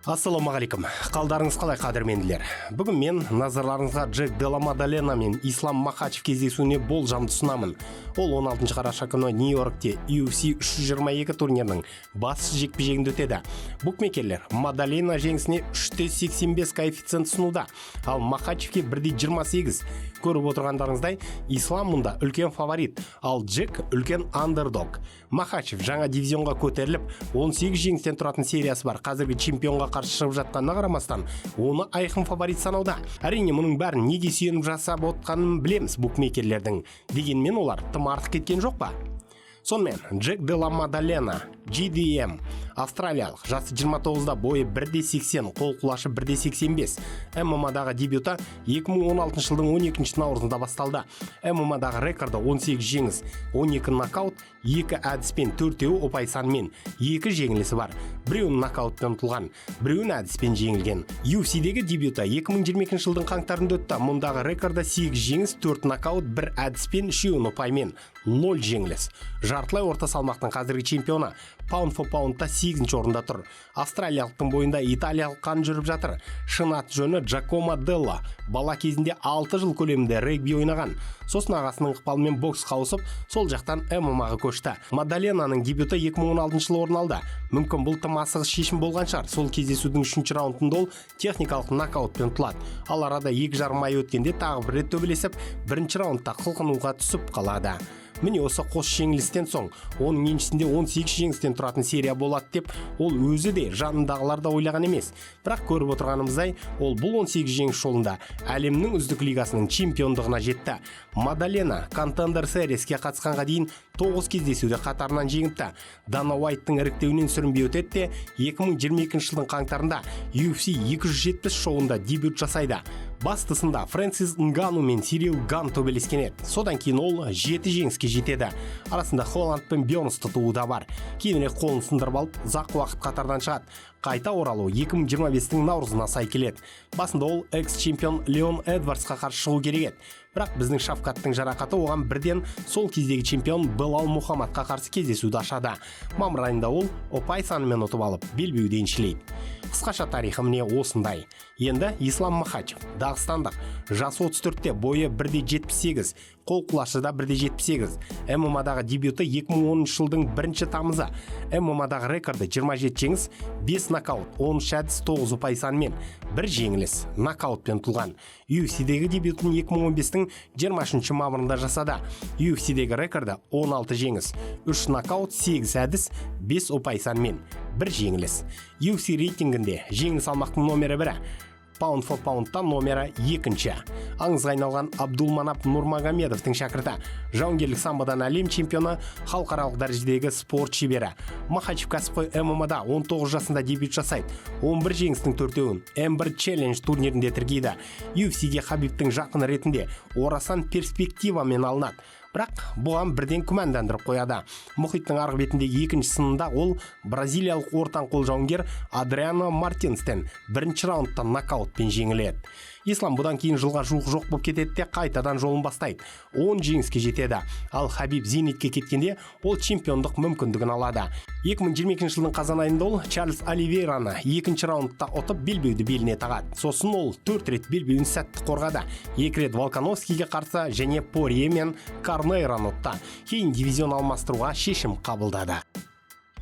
Ассалаумағалейкум. Қалдарыңыз қалай, қадірменділер? Бүгін мен назарларыңызға Джек Делла Мадалена мен Ислам Махачев кездесуіне болжамды ұсынамын. Ол 16 қараша күні Нью-Йоркте UFC 322 турнирінің басты жекпе-жегінде өтеді. Букмекерлер Мадалена жеңісіне 3.85 коэффициент ұсынуда, ал Махачевке 1.28. Көріп отырғандарыңыздай, Ислам мұнда үлкен фаворит, ал Джек үлкен андердог. Махачев жаңа дивизионға көтеріліп, 18 жеңістен тұратын сериясы бар. Қазіргі чемпионға қарсы шығып жатқанына қарамастан, оны айқын фаворит санауда. Әрине, мұның бәрін неге сүйеніп жасап отқанын білеміз букмекерлердің. Дегенмен олар тым артық кеткен жоқ па? Сонымен, Джек Делла Мадалена, GDM, австралиялық, жасы 29-да, бойы 1.80, қол құлашы 1.85. ММА-дағы дебюта 2016 жылдың 12 наурызында басталды. ММА-дағы рекорды 18 жеңіс, 12 нокаут, 2 әдіспен 4-еуі ұпай санымен, 2 жеңілісі бар. Біреуін нокаутпен ұтылған, біреуін әдіспен жеңілген. UFC-дегі дебюта 2022 жылдың қаңтарында өтті. Мұндағы рекорды 8 жеңіс, 4 нокаут, 1 әдіспен, 3 ұпаймен, 0 жеңіліс. Жартылай орта салмақтың қазіргі чемпионы Pound for Pound'та 8-ші орында тұр. Австралиялықтың бойында италиялық қан жүріп жатыр. Шын аты жөні Джакомо Делла. Бала кезінде 6 жыл көлемінде регби ойнаған. Сосын ағасының ықпалымен боксқа ауысып, сол жақтан ММА-ға көшті. Мадаленаның дебюті 2016 жылы орын алды. Мүмкін бұл тым асығыс шешім болған шығар. Сол кездесудің 3-ші раундында ол техникалық нокаутпен ұтылады. Ал арада 2,5 ай өткенде тағы бір рет төбелесіп, 1-ші раундта қылқынуға түсіп қалады. Міне осы қос жеңілістен соң, оның еншісінде 18 жеңістен тұратын серия болады деп, ол өзі де жанындағылар да ойлаған емес. Бірақ көріп отырғанымыздай, ол бұл 18 жеңіс жолында әлемнің үздік лигасының чемпиондығына жетті. Мадалена Contender Series'ке қатысқанға дейін 9 кездесуде қатарынан жеңіпті. Дана Уайттың іріктеуінен сүрінбей өтеді, 2022 жылдың қаңтарында UFC 270 шоуында дебют жасайды. Бастысында Фрэнсис Нгану мен Сирил Ган төбелескен еді. Содан кейін ол 7 жеңіске жетеді. Арасында Холланд пен Бьернс тұтуы да бар. Кейінірек қолын сындырып алып, ұзақ уақыт қатардан шығады. Қайта оралу 2025-тің наурызына сай келеді. Басында ол экс-чемпион Леон Эдвардсқа қарсы шығу керек еді. Бірақ біздің Шафкаттың жарақаты оған бірден сол кездегі чемпион Белал Мухаммадқа қарсы кездесуді ашады. Мамыр айында ол ұпай санымен ұтып алып, белбеуді еншілейді. Қысқаша тарихы міне осындай. Енді Ислам Махачев, дағыстандық, жасы 34-те, бойы 1.78, қол құлашы да 1.78. ММА-дағы дебюті 2010 жылдың 1 тамызы. ММА-дағы рекорды 27 жеңіс, 5 нокаут, 13 әдіс, 9 ұпай санымен, 1 жеңіліс, нокаутпен ұтылған. UFC-дегі дебютын 2015-тің 23 мамырында жасады. UFC-дегі рекорды 16 жеңіс, 3 нокаут, 8 әдіс, 5 ұпай санымен, 1 жеңіліс. UFC рейтингінде жеңіл салмақтың номері 1, Pound for Pound'та номері 2. Аңызға айналған Абдулманап Нурмагомедовтың шәкірті, жауынгерлік самбодан әлем чемпионы, халықаралық дәрежедегі спорт шебері. Махачев кәсіпқой ММА-да 19 жасында дебют жасайды. 11 жеңістің 4-еуін M1 Challenge турнирінде тіркейді. UFC-ге Хабибтің жақын ретінде орасан перспективамен алынады. Бірақ бұған бірден күмәндандырып қояды. Мұхиттың арғы бетіндегі 2-ші сынында ол бразилиялық ортан қол жауынгер Адриано Мартинстен 1-ші раундта нокаутпен жеңіледі. Ислам бұдан кейін жылға жуық жоқ болып кетеді де қайтадан жолын бастайды. 10 жеңіске жетеді. Ал Хабиб зейнетке кеткенде ол чемпиондық мүмкіндігін алады. 2022 жылдың қазан айында ол Чарльз Оливейраны 2-ші раундта ұтып белбеуді беліне тағады. Сосын ол 4 рет белбеуін сәтті қорғады. 2 рет Волкановскийге қарсы және Порье мен Корнейраны ұтты. Кейін дивизион алмастыруға шешім қабылдады.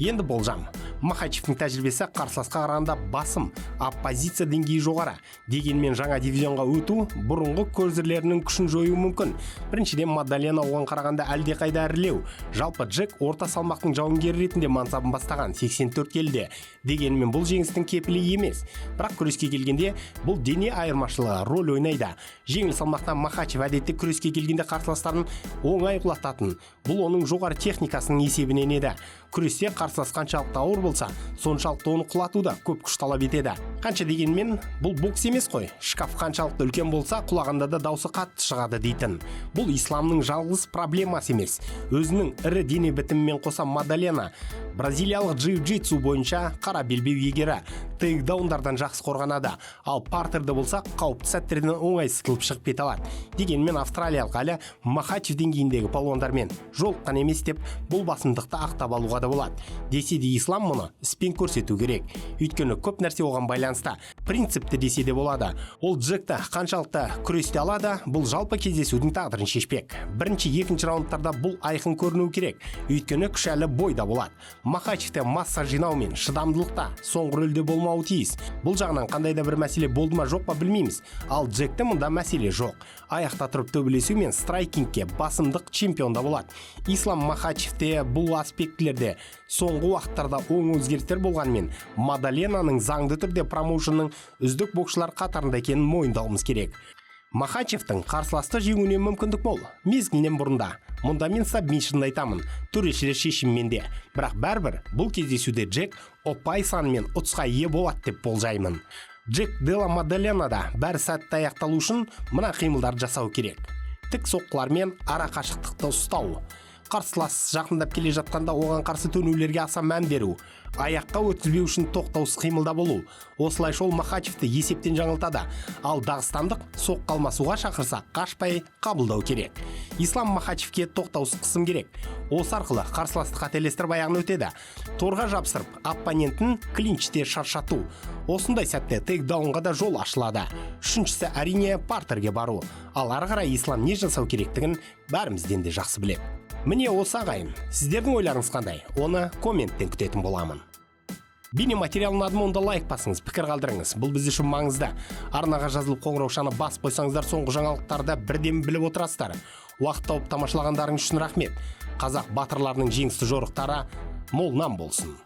Енді болжам. Махачевтің тәжірибесі қарсыласқа қарағанда басым, оппозиция деңгейі жоғары. Дегенмен жаңа дивизионға өту бұрынғы көзірлерінің күшін жою мүмкін. Біріншіден Мадалена оған қарағанда әлде қайда ірілеу. Жалпы Джек орта салмақтың жауынгері ретінде мансабын бастаған 84 келді. Дегенмен бұл жеңістің кепілі емес. Бірақ күреске келгенде бұл дене айырмашылығы рөл ойнайды. Жеңіл салмақтан Махачев әдетте күреске келгенде қарсыластарын оңай құлататын. Бұл оның жоғары техникасының есебінен еді. Күресте қарсылас қаншалықты ауыр болса, соншалықты оны құлатуда көп күш талап етеді. Қанша дегенмен, бұл бокс емес қой. Шкаф қаншалықты үлкен болса, құлағанда да даусы қатты шығады дейтін. Бұл Исламның жалғыз проблемасы емес. Өзінің ірі дене бітімімен қоса Мадалена Бразилиялық джиу-джитсу бойынша қара белбеу иегері тейкдаундардан жақсы қорғанады, ал партерде болса қауіпті сәттерден оңай сытылып шығып кете алады. Дегенмен австралиялық әлі Махачев деңгейіндегі палуандармен жолыққан емес деп бұл басымдықты ақтап алуға да болады. Десе де ислам мұны іспен көрсету керек. Өйткені көп нәрсе оған байланысты. Принципті десе де болады. Ол Джекті қаншалықты күресте алады, бұл жалпы кездесудің тағдырын шешпек. Бірінші, екінші раундтарда бұл айқын көрінуі керек. Өйткені күш әлі бойда болады. Махачевте масса жинау мен шыдамдылықта соңғы рөлде болмауы тиіс. Бұл жағынан қандай да бір мәселе болды ма жоқ па білмейміз. Ал Джекте мұнда мәселе жоқ. Аяқта тұрып төбелесу мен страйкингке басымдық чемпионда болады. Ислам Махачевте бұл аспектілерде соңғы уақыттарда оң өзгерістер болғанмен, Мадаленаның заңды түрде промоушенның үздік боксшылар қатарында екенін мойындауымыз керек. Махачевтің қарсыласты жеңуіне мүмкіндік мол. Мезгілінен бұрында. Мұнда мен сабмишнды айтамын, төрешілер шешімменде. Бірақ бәрібір бұл кездесуде Джек ұпай санымен ұтысқа ие болады деп болжаймын. Джек Делла Мадаленада бәрі сәтті аяқталу үшін мына қимылдар жасау керек. Тік соққылармен ара қашықтықты ұстау. Қарсылас жақындап келе жатқанда оған қарсы төнулерге аса мән беру. Аяққа өткізбеу үшін тоқтаусыз қимылда болу. Осылайша ол Махачевті есептен жаңылтады. Ал дағыстандық соққы алмасуға шақырса қашпай қабылдау керек. Ислам Махачевке тоқтаусыз қысым керек. Осы арқылы қарсыласты қателестіріп аяғын өтеді. Торға жабыстырып, оппонентін клинчте шаршату. Осындай сәтте тейкдаунға да жол ашылады. Үшіншісі әрине партерге бару. Ал ары қарай ислам не жасау керектігін бәрімізден де жақсы біледі. Міне осы ағайын, сіздердің ойларыңыз қандай? Оны комменттен күтетін боламын. Бейнематериал ұнады ма, онда лайк басыңыз, пікір қалдырыңыз. Бұл біз үшін маңызды. Арнаға жазылып қоңыраушаны басып қойсаңыздар, соңғы жаңалықтарды бірден біліп отырасыздар. Уақыт тауып тамашалағандарыңыз үшін рахмет. Қазақ батырларының жеңісті жорықтары молынан болсын.